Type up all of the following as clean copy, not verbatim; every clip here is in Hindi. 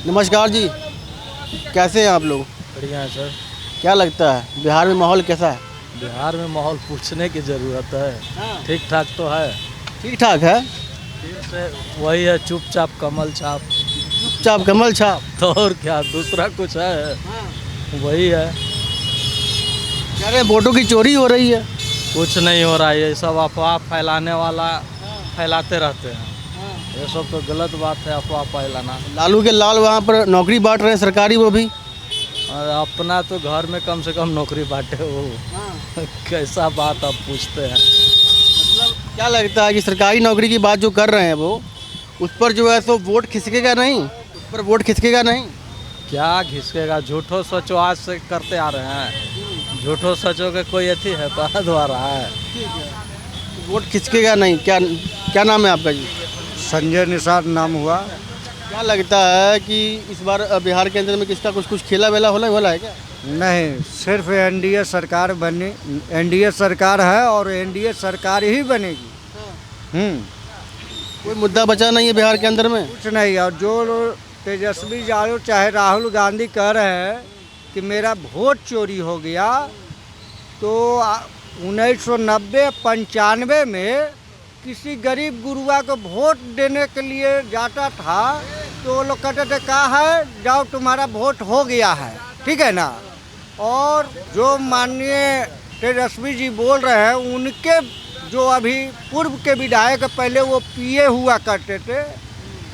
नमस्कार जी, कैसे हैं आप लोग? बढ़िया है सर। क्या लगता है बिहार में माहौल कैसा है? बिहार में माहौल पूछने की ज़रूरत है। ठीक ठाक तो है। ठीक ठाक है। फिर से वही है, चुपचाप कमल छाप। चुपचाप कमल छाप। तो और क्या, दूसरा कुछ है? वही है। कह रहे हैं वोटों की चोरी हो रही है। कुछ नहीं हो रहा है, ये सब अफवाह फैलाने वाला फैलाते रहते हैं। ये सब तो गलत बात है, अफवाह फैलाना। लालू के लाल वहाँ पर नौकरी बांट रहे हैं सरकारी, वो भी। और अपना तो घर में कम से कम नौकरी बांटे वो। कैसा बात आप पूछते हैं? मतलब क्या लगता है कि सरकारी नौकरी की बात जो कर रहे हैं वो, उस पर जो है सो वोट खिसकेगा नहीं? उस पर वोट खिसकेगा नहीं? क्या घिसकेगा, झूठो सचो आज से करते आ रहे हैं। झूठो सचो के कोई अथी है, बात हो रहा है। वोट खिसकेगा नहीं। क्या क्या नाम है आपका जी? संजय निषाद नाम हुआ। क्या लगता है कि इस बार बिहार के अंदर में किसका कुछ खेला वेला होला है क्या? नहीं, सिर्फ एनडीए सरकार बनी, एनडीए सरकार है और एनडीए सरकार ही बनेगी। कोई मुद्दा बचा नहीं है बिहार के अंदर में? कुछ नहीं। और जो तेजस्वी यादव चाहे राहुल गांधी कह रहे हैं कि मेरा वोट चोरी हो गया, तो 1990-95 में किसी गरीब गुरुआ को वोट देने के लिए जाता था तो वो लोग कहते थे कहा है जाओ तुम्हारा वोट हो गया है, ठीक है ना। और जो माननीय तेजस्वी जी बोल रहे हैं, उनके जो अभी पूर्व के विधायक पहले वो पीए हुआ करते थे,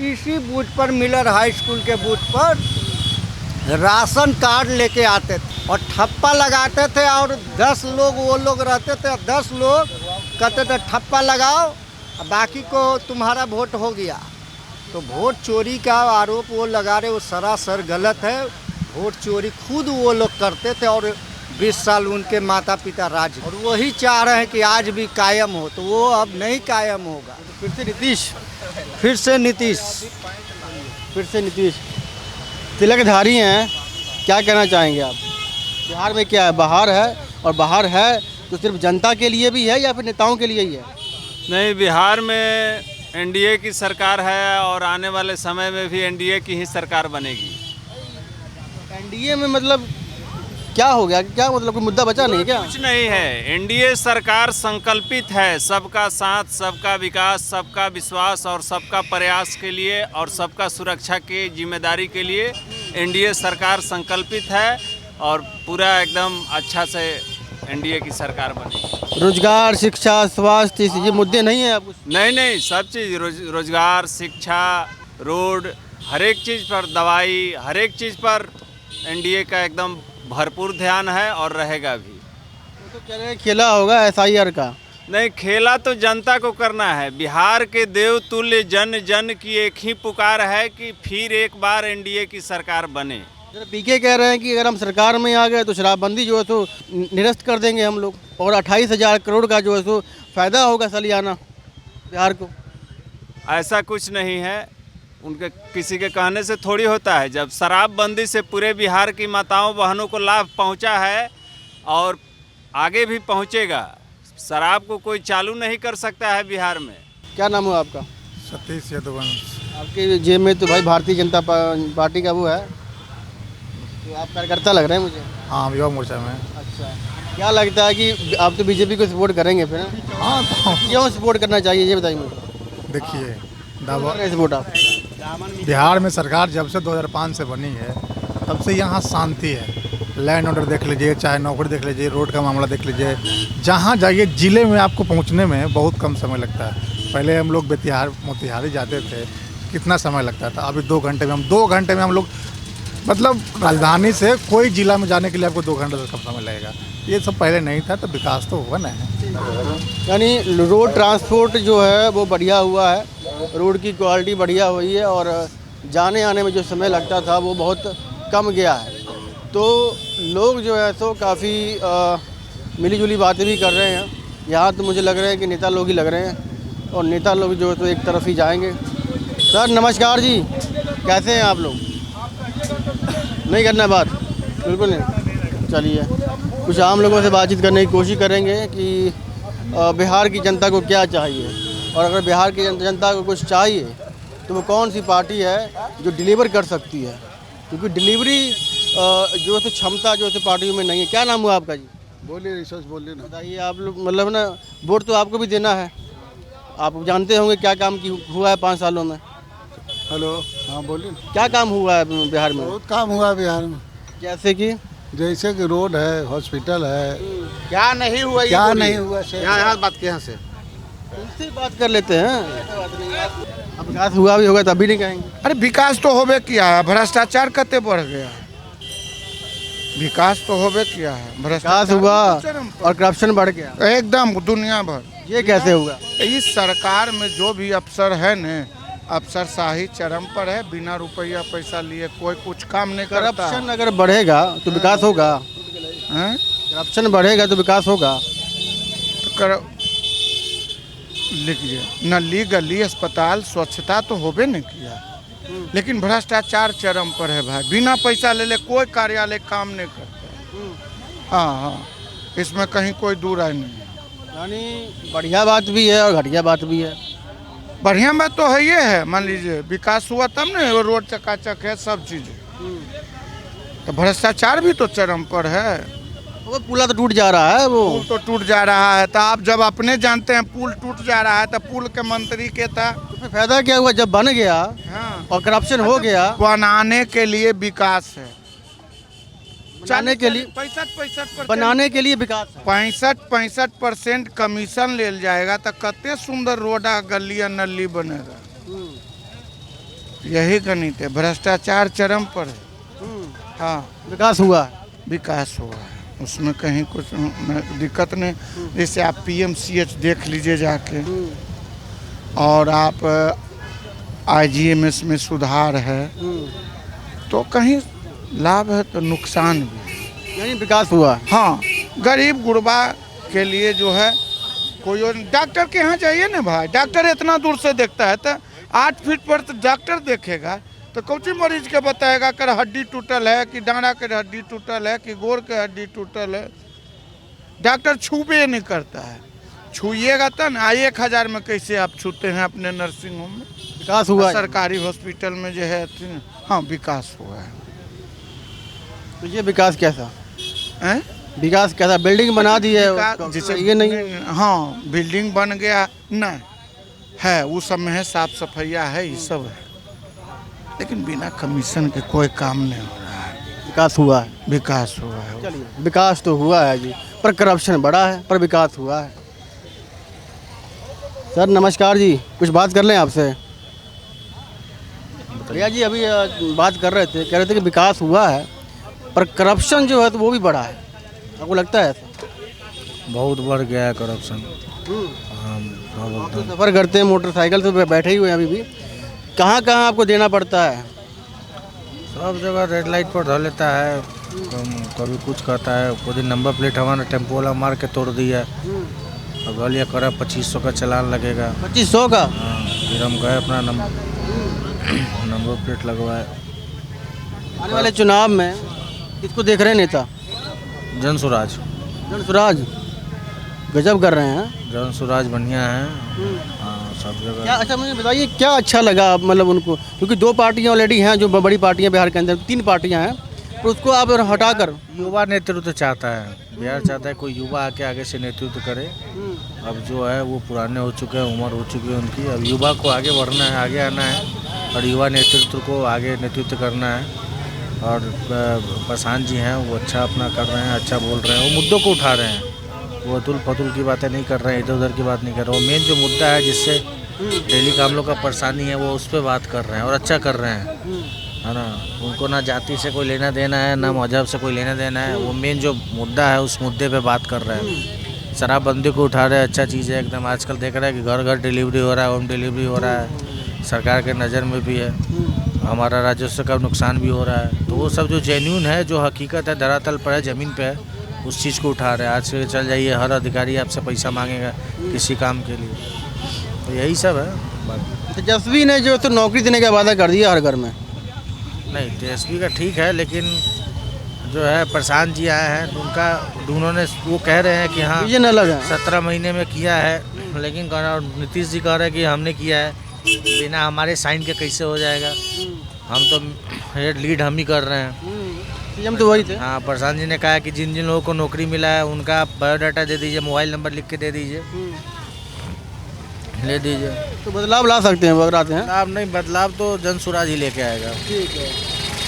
इसी बूथ पर मिलर हाई स्कूल के बूथ पर राशन कार्ड लेके आते थे और ठप्पा लगाते थे। और 10 लोग वो लोग रहते थे, 10 लोग कहते थे ठप्पा लगाओ, बाकी को तुम्हारा वोट हो गया। तो वोट चोरी का आरोप वो लगा रहे, वो सरासर गलत है। वोट चोरी खुद वो लोग करते थे और 20 साल उनके माता पिता राज, और वही चाह रहे हैं कि आज भी कायम हो, तो वो अब नहीं कायम होगा। फिर से नीतीश। फिर से नीतीश। फिर से नीतीश तिलकधारी हैं। क्या कहना चाहेंगे आप? बिहार में क्या है, बाहर है, और बाहर है तो सिर्फ जनता के लिए भी है या फिर नेताओं के लिए ही है? नहीं, बिहार में एनडीए की सरकार है और आने वाले समय में भी एनडीए की ही सरकार बनेगी। एनडीए में मतलब क्या हो गया? क्या मतलब कोई मुद्दा बचा नहीं क्या? कुछ नहीं है, एनडीए सरकार संकल्पित है सबका साथ, सबका विकास, सबका विश्वास और सबका प्रयास के लिए और सबका सुरक्षा की जिम्मेदारी के लिए एनडीए सरकार संकल्पित है और पूरा एकदम अच्छा से एनडीए की सरकार बनेगी। रोजगार, शिक्षा, स्वास्थ्य, ये मुद्दे नहीं है आपको? नहीं, सब चीज़, रोजगार, शिक्षा, रोड, हर एक चीज़ पर, दवाई, हर एक चीज़ पर एनडीए का एकदम भरपूर ध्यान है और रहेगा भी। तो कह रहे हैं खेला होगा एसआईआर का। नहीं, खेला तो जनता को करना है। बिहार के देवतुल्य जन जन की एक ही पुकार है कि फिर एक बार एनडीए की सरकार बने। पीके कह रहे हैं कि अगर हम सरकार में आ गए तो शराबबंदी जो है सो निरस्त कर देंगे हम लोग, और 28,000 करोड़ का जो है सो फायदा होगा सालियाना बिहार को। ऐसा कुछ नहीं है, उनके किसी के कहने से थोड़ी होता है। जब शराबबंदी से पूरे बिहार की माताओं बहनों को लाभ पहुंचा है और आगे भी पहुंचेगा, शराब को कोई चालू नहीं कर सकता है बिहार में। क्या नाम है आपका? सतीश यदुवंश। आपके जेब में तो भाई भारतीय जनता पार्टी का वो है, तो आप कार्यकर्ता लग रहे हैं मुझे। हाँ, युवा मोर्चा में। अच्छा, क्या लगता है कि आप तो बीजेपी को सपोर्ट करेंगे फिर? हाँ, क्यों सपोर्ट करना चाहिए ये बताइए मुझे। देखिए, सपोर्ट आप बिहार में सरकार जब से 2005 से बनी है तब से यहाँ शांति है। लैंड ऑर्डर देख लीजिए, चाहे नौकरी देख लीजिए, रोड का मामला देख लीजिए, जहाँ जाइए ज़िले में आपको पहुँचने में बहुत कम समय लगता है। पहले हम लोग मोतिहारी जाते थे, कितना समय लगता था। अभी 2 घंटे में 2 घंटे में हम लोग, मतलब राजधानी से कोई ज़िला में जाने के लिए आपको 2 घंटे से कम समय लगेगा। ये सब पहले नहीं था, तो विकास तो हुआ ना है। यानी रोड ट्रांसपोर्ट जो है वो बढ़िया हुआ है, रोड की क्वालिटी बढ़िया हुई है, और जाने आने में जो समय लगता था वो बहुत कम गया है। तो लोग जो है तो काफ़ी मिली जुली बातें भी कर रहे हैं। यहाँ तो मुझे लग रहा है कि नेता लोग ही लग रहे हैं, और नेता लोग जो है तो एक तरफ ही जाएंगे। सर नमस्कार जी, कैसे हैं आप लोग? नहीं करना बात? बिल्कुल नहीं। चलिए, कुछ आम लोगों से बातचीत करने की कोशिश करेंगे कि बिहार की जनता को क्या चाहिए, और अगर बिहार की जनता को कुछ चाहिए तो वो कौन सी पार्टी है जो डिलीवर कर सकती है, क्योंकि डिलीवरी जो है क्षमता जो है पार्टियों में नहीं है। क्या नाम हुआ आपका जी? बोलिए रिसर्च बोलिए ना। बताइए आप लोग, मतलब ना वोट तो आपको भी देना है, आप जानते होंगे क्या काम की हुआ है 5 सालों में। हेलो, हाँ बोलिए। क्या काम हुआ है बिहार में? बहुत काम हुआ है बिहार में, जैसे कि जैसे कि रोड है, हॉस्पिटल है। क्या नहीं हुआ? ये क्या बोलिए। नहीं हुआ सर? यहाँ बात के यहाँ से उनसे बात कर लेते हैं। अब विकास हुआ भी होगा तभी नहीं कहेंगे। अरे विकास तो होबे किया है, भ्रष्टाचार कते बढ़ गया है। विकास तो होबे किया है, विकास भ्रष्टाचार हुआ चरम और करप्शन बढ़ गया, पर। एकदम दुनिया भर। ये कैसे हुआ? इस सरकार में जो भी अफसर है न, अफसरशाही चरम पर है। बिना रुपया पैसा लिए कोई कुछ काम नहीं करता। करप्शन अगर बढ़ेगा तो विकास होगा, हैं? करप्शन बढ़ेगा तो विकास होगा। तो कर लिखिए, नली गली अस्पताल स्वच्छता तो होबे नहीं किया, लेकिन भ्रष्टाचार चरम पर है भाई। बिना पैसा ले ले कोई कार्यालय काम नहीं करता। हाँ हाँ, इसमें कहीं कोई दूर राय नहीं है। यानी बढ़िया बात भी है और घटिया बात भी है। बढ़िया बात तो है ये है, मान लीजिए विकास हुआ तब ना वो रोड चकाचक है, सब चीज़। तो भ्रष्टाचार भी तो चरम पर है। वो पुला तो टूट जा रहा है, वो पुल तो टूट जा रहा है। तो आप जब अपने जानते हैं पुल टूट जा रहा है, तो पुल के मंत्री के था उसमें फायदा क्या हुआ जब बन गया हाँ। और करप्शन हो गया। बनाने के लिए विकास है, बनाने के लिए 65% बनाने के लिए विकास है। 65% कमीशन लेल जाएगा तो कते सुंदर रोडा गलिया नली बनेगा। यही गणित है, भ्रष्टाचार चरम पर है। हाँ, विकास हुआ है। विकास हुआ है, उसमें कहीं कुछ दिक्कत नहीं। जैसे आप PMCH देख लीजिए जाके, और आप IGMS में सुधार है, तो कहीं लाभ है तो नुकसान भी। यानी विकास हुआ है। हाँ, गरीब गुरबा के लिए जो है कोई और डॉक्टर के यहाँ जाइए ना भाई, डॉक्टर इतना दूर से देखता है। तो 8 फीट पर तो डॉक्टर देखेगा तो कौची मरीज के बताएगा कि हड्डी टूटल है, कि डाँडा के हड्डी टूटल है, कि गोर के हड्डी टूटल है। डॉक्टर छूबे नहीं करता है। छूइएगा तो ना 1000 में कैसे आप छूते हैं अपने नर्सिंग होम में। विकास हुआ है। सरकारी हॉस्पिटल में जो है, हाँ विकास हुआ है। तो ये विकास कैसा हैं? विकास कैसा? बिल्डिंग बना दी है विकास जिसे ये नहीं। हाँ, बिल्डिंग बन गया नहीं है, वो सब में है, साफ सफाइया है, ये सब है, लेकिन बिना कमीशन के कोई काम नहीं हो रहा है। विकास हुआ है। विकास हुआ है। चलिए, विकास तो हुआ है जी, पर करप्शन बढ़ा है, पर विकास हुआ है। सर नमस्कार जी, कुछ बात कर लें आपसे। भैया जी अभी बात कर रहे थे, कह रहे थे कि विकास हुआ है पर करप्शन जो है तो वो भी बढ़ा है। आपको लगता है ऐसा? बहुत बढ़ गया है करप्शन। हाँ, आप तो सफ़र करते हैं मोटरसाइकिल से, बैठे ही हुए हैं अभी भी। कहाँ कहाँ आपको देना पड़ता है? सब जगह रेड लाइट पर धो लेता है, कभी कुछ कहता है। कोई दिन नंबर प्लेट हमारा टेम्पो वाला मार के तोड़ दिया, अब बोलिए करा 2500 का चालान लगेगा। 2500 का? हाँ, फिर हम गए अपना नंबर प्लेट लगवाए। आने वाले चुनाव में किसको देख रहे हैं नेता? जन स्वराज। जन स्वराज गजब कर रहे हैं। जन स्वराज बढ़िया है। हाँ, सब क्या जगह। अच्छा मुझे बताइए क्या अच्छा लगा मतलब उनको, क्योंकि 2 पार्टियां ऑलरेडी हैं जो बड़ी पार्टियां बिहार के अंदर, 3 पार्टियां हैं, तो उसको आप हटाकर युवा नेतृत्व चाहता है, बिहार चाहता है कोई युवा आके आगे से नेतृत्व करे। अब जो है वो पुराने हो चुके हैं, उम्र हो चुकी है उनकी। अब युवा को आगे बढ़ना है, आगे आना है, और युवा नेतृत्व को आगे नेतृत्व करना है। और प्रशांत जी हैं, वो अच्छा अपना कर रहे हैं, अच्छा बोल रहे हैं, वो मुद्दों को उठा रहे हैं, वो अतुल फतुल की बातें नहीं कर रहे हैं, इधर उधर की बात नहीं कर रहे हैं। वो मेन जो मुद्दा है जिससे डेली का हम लोग का परेशानी है, वो उस पर बात कर रहे हैं और अच्छा कर रहे हैं, है ना। उनको ना जाति से कोई लेना देना है, ना मजहब से कोई लेना देना है। वो मेन जो मुद्दा है उस मुद्दे पे बात कर रहे हैं। शराबबंदी को उठा रहे हैं, अच्छा चीज़ है एकदम। आजकल देख रहे हैं कि घर घर डिलीवरी हो रहा है, होम डिलीवरी हो रहा है, सरकार के नज़र में भी है, हमारा राजस्व का नुकसान भी हो रहा है। तो वो सब जो जेन्यून है, जो हकीकत है, धरातल पर है, ज़मीन पे है, उस चीज़ को उठा रहे हैं। आज से चल जाइए, हर अधिकारी आपसे पैसा मांगेगा किसी काम के लिए, तो यही सब है बात। तेजस्वी ने जो तो नौकरी देने का वादा कर दिया हर घर में। नहीं, तेजस्वी का ठीक है, लेकिन जो है प्रशांत जी आए हैं तो उनका उन्होंने वो कह रहे हैं कि हाँ विजन अलग है। 17 महीने में किया है, लेकिन नीतीश जी कह रहे हैं कि हमने किया है बिना हमारे साइन के कैसे हो जाएगा। हम तो हेड लीड हम ही कर रहे हैं। सीएम तो वही थे। हाँ, प्रधान जी ने कहा कि जिन जिन लोगों को नौकरी मिला है उनका बायोडाटा दे दीजिए, मोबाइल नंबर लिख के दे दीजिए, ले दीजिए। तो बदलाव ला सकते हैं, वो अगर आते हैं। बदलाव नहीं, बदलाव तो जन स्वराज ही लेके आएगा। ठीक है,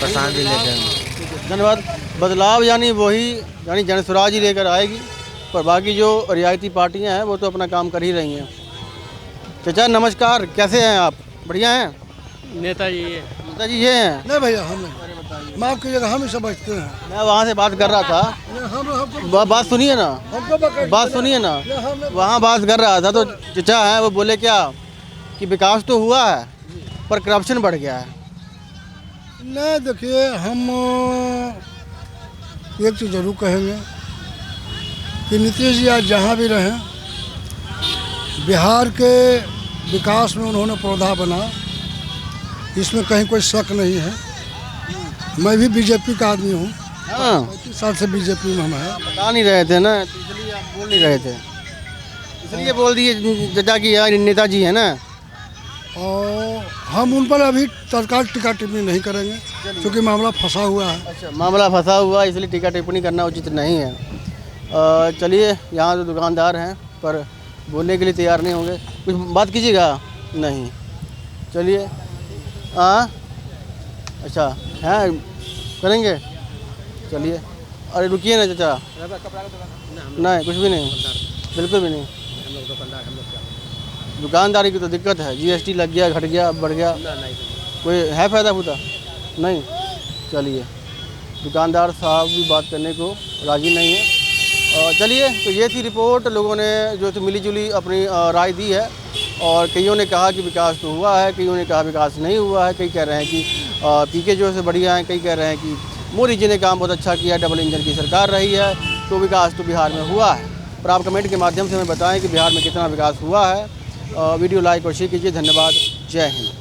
प्रधान जी लेके आएंगे। धन्यवाद। बदलाव यानी जन स्वराज ही लेकर आएगी, पर बाकी जो रियायती पार्टियां हैं वो तो अपना काम कर ही रही हैं। चाचा नमस्कार, कैसे हैं आप? बढ़िया हैं? नेताजी नेताजी ये हैं? नहीं भैया हम नहीं, माफ कीजिएगा, हम ही समझते हैं। मैं वहाँ से बात कर रहा था। बात सुनिए ना, बात सुनिए ना। वहाँ बात कर रहा था तो चचा है वो बोले क्या कि विकास तो हुआ है पर करप्शन बढ़ गया है। नहीं देखिए, हम एक चीज़ जरूर कहेंगे कि नीतीश जी आज जहाँ भी रहें, बिहार के विकास में उन्होंने पौधा बना, इसमें कहीं कोई शक नहीं है। मैं भी बीजेपी का आदमी हूँ। हाँ, 35 साल से बीजेपी में हम हैं। बता नहीं रहे थे ना, तो इसलिए आप बोल नहीं रहे थे, इसलिए बोल दिए चचा की यार नेताजी है ना। और हम उन पर अभी तत्काल टीका टिप्पणी नहीं करेंगे क्योंकि मामला फंसा हुआ है। अच्छा, मामला फंसा हुआ है, इसलिए टीका टिप्पणी करना उचित नहीं है। चलिए, यहाँ तो दुकानदार हैं पर बोलने के लिए तैयार नहीं होंगे। कुछ बात कीजिएगा? नहीं। चलिए, हाँ अच्छा हैं, करेंगे। चलिए, अरे रुकिए ना चाचा। नहीं, कुछ भी नहीं, बिल्कुल भी नहीं। दुकानदारी की तो दिक्कत है, जीएसटी लग गया, घट गया, बढ़ गया, कोई है फ़ायदा फूदा नहीं। चलिए, दुकानदार साहब भी बात करने को राज़ी नहीं है। चलिए, तो ये थी रिपोर्ट। लोगों ने जो तो मिली जुली अपनी राय दी है, और कईयों ने कहा कि विकास तो हुआ है, कईयों ने कहा विकास नहीं हुआ है, कई कह रहे हैं कि पीके जो है बढ़िया हैं, कई कह रहे हैं कि मोदी जी ने काम बहुत अच्छा किया, डबल इंजन की सरकार रही है, तो विकास तो बिहार में हुआ है। पर आप कमेंट के माध्यम से हमें बताएं कि बिहार में कितना विकास हुआ है। वीडियो लाइक और शेयर कीजिए। धन्यवाद। जय हिंद।